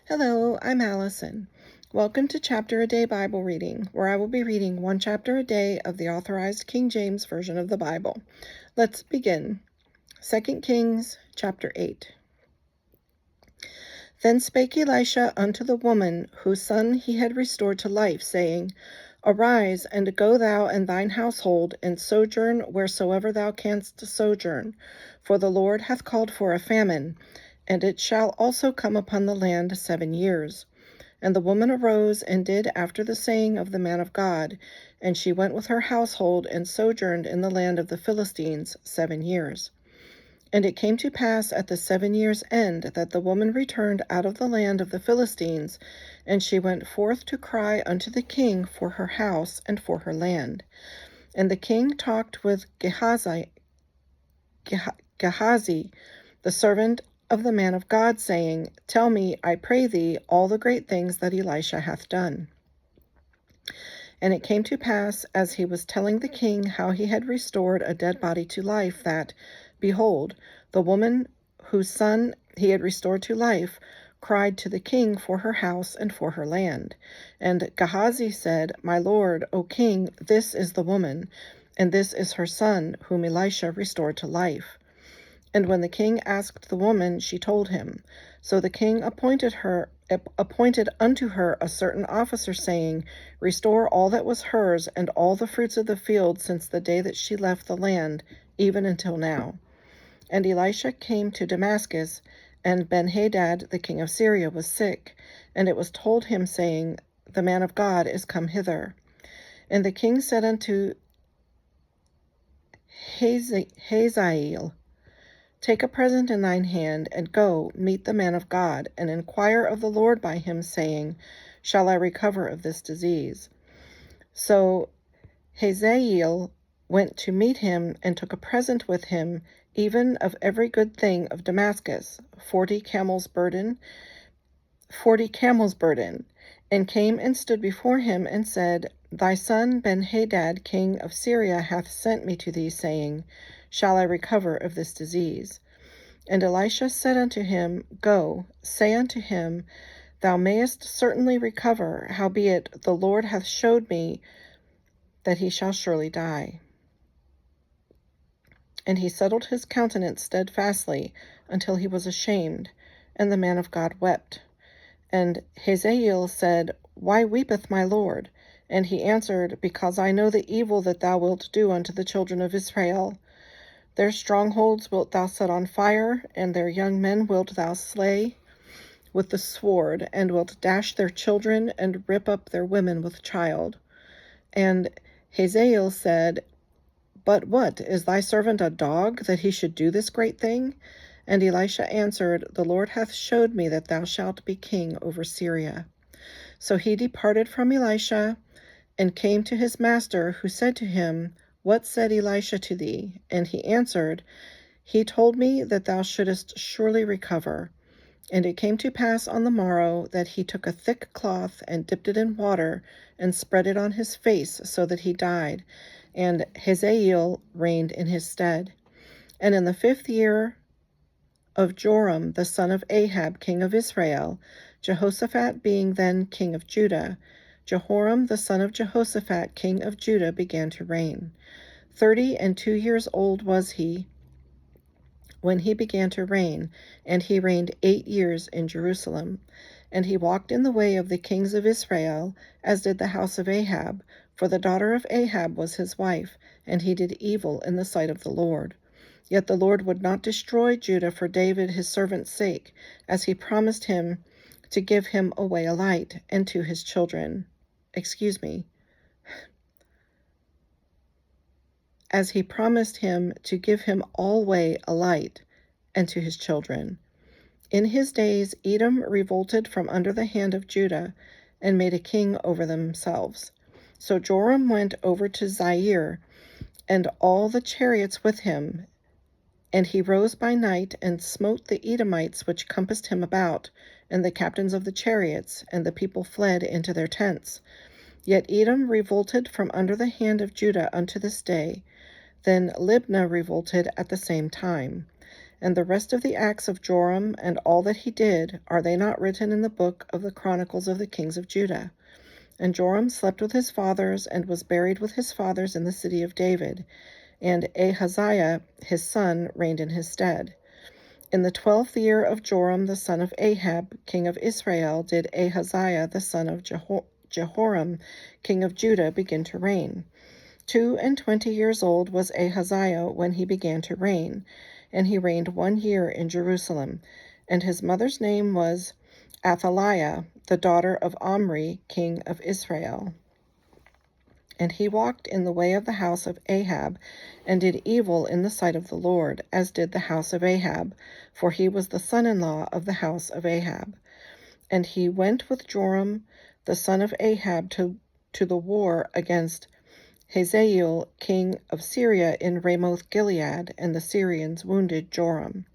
Hello, I'm Allison. Welcome to Chapter a Day Bible Reading, where I will be reading one chapter a day of the Authorized King James Version of the Bible. Let's begin. 2 Kings, chapter 8. Then spake Elisha unto the woman whose son he had restored to life, saying, Arise, and go thou and thine household, and sojourn wheresoever thou canst sojourn, for the Lord hath called for a famine, and it shall also come upon the land 7 years. And the woman arose and did after the saying of the man of God, and she went with her household and sojourned in the land of the Philistines 7 years. And it came to pass at the 7 years' end that the woman returned out of the land of the Philistines, and she went forth to cry unto the king for her house and for her land. And the king talked with Gehazi, the servant of the man of God, saying, Tell me, I pray thee, all the great things that Elisha hath done. And it came to pass, as he was telling the king how he had restored a dead body to life, that, behold, the woman whose son he had restored to life cried to the king for her house and for her land. And Gehazi said, My lord, O king, this is the woman, and this is her son, whom Elisha restored to life. And when the king asked the woman, she told him. So the king appointed unto her a certain officer, saying, Restore all that was hers, and all the fruits of the field, since the day that she left the land, even until now. And Elisha came to Damascus, and Benhadad the king of Syria was sick, and it was told him, saying, The man of God is come hither. And the king said unto Hazael, Take a present in thine hand, and go meet the man of God, and inquire of the Lord by him, saying, Shall I recover of this disease? So Hazael went to meet him, and took a present with him, even of every good thing of Damascus, 40 camels' burden, and came and stood before him, and said, Thy son Benhadad king of Syria hath sent me to thee, saying, Shall I recover of this disease? And Elisha said unto him, Go, say unto him, Thou mayest certainly recover, howbeit the Lord hath showed me that he shall surely die. And he settled his countenance steadfastly until he was ashamed, and the man of God wept. And Hazael said, Why weepeth my lord? And he answered, Because I know the evil that thou wilt do unto the children of Israel. Their strongholds wilt thou set on fire, and their young men wilt thou slay with the sword, and wilt dash their children, and rip up their women with child. And Hazael said, But what, is thy servant a dog, that he should do this great thing? And Elisha answered, The Lord hath showed me that thou shalt be king over Syria. So he departed from Elisha, and came to his master, who said to him, What said Elisha to thee? And he answered, He told me that thou shouldest surely recover. And it came to pass on the morrow that he took a thick cloth, and dipped it in water, and spread it on his face, so that he died. And Hazael reigned in his stead. And in the 5th year of Joram the son of Ahab king of Israel, Jehoshaphat being then king of Judah, Jehoram the son of Jehoshaphat king of Judah began to reign. 32 years old was he when he began to reign, and he reigned 8 years in Jerusalem. And he walked in the way of the kings of Israel, as did the house of Ahab, for the daughter of Ahab was his wife, and he did evil in the sight of the Lord. Yet the Lord would not destroy Judah for David his servant's sake, as he promised him to give him away a light, and to his children. As he promised him to give him alway a light, and to his children. In his days Edom revolted from under the hand of Judah, and made a king over themselves. So Joram went over to Zair, and all the chariots with him, and he rose by night, and smote the Edomites which compassed him about, and the captains of the chariots, and the people fled into their tents. Yet Edom revolted from under the hand of Judah unto this day. Then Libnah revolted at the same time. And the rest of the acts of Joram and all that he did, are they not written in the book of the Chronicles of the kings of Judah? And Joram slept with his fathers, and was buried with his fathers in the city of David. And Ahaziah his son reigned in his stead. In the 12th year of Joram the son of Ahab, king of Israel, did Ahaziah the son of Jehoram, king of Judah, begin to reign. 22 years old was Ahaziah when he began to reign, and he reigned 1 year in Jerusalem. And his mother's name was Athaliah, the daughter of Omri, king of Israel. And he walked in the way of the house of Ahab, and did evil in the sight of the Lord, as did the house of Ahab, for he was the son-in-law of the house of Ahab. And he went with Joram, the son of Ahab, to the war against Hazael, king of Syria, in Ramoth Gilead, and the Syrians wounded Joram.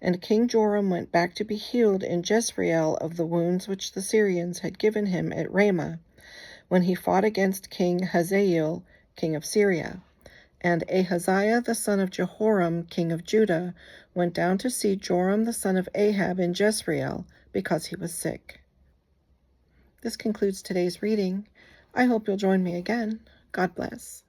And King Joram went back to be healed in Jezreel of the wounds which the Syrians had given him at Ramah, when he fought against King Hazael, king of Syria. And Ahaziah the son of Jehoram, king of Judah, went down to see Joram the son of Ahab in Jezreel, because he was sick. This concludes today's reading. I hope you'll join me again. God bless.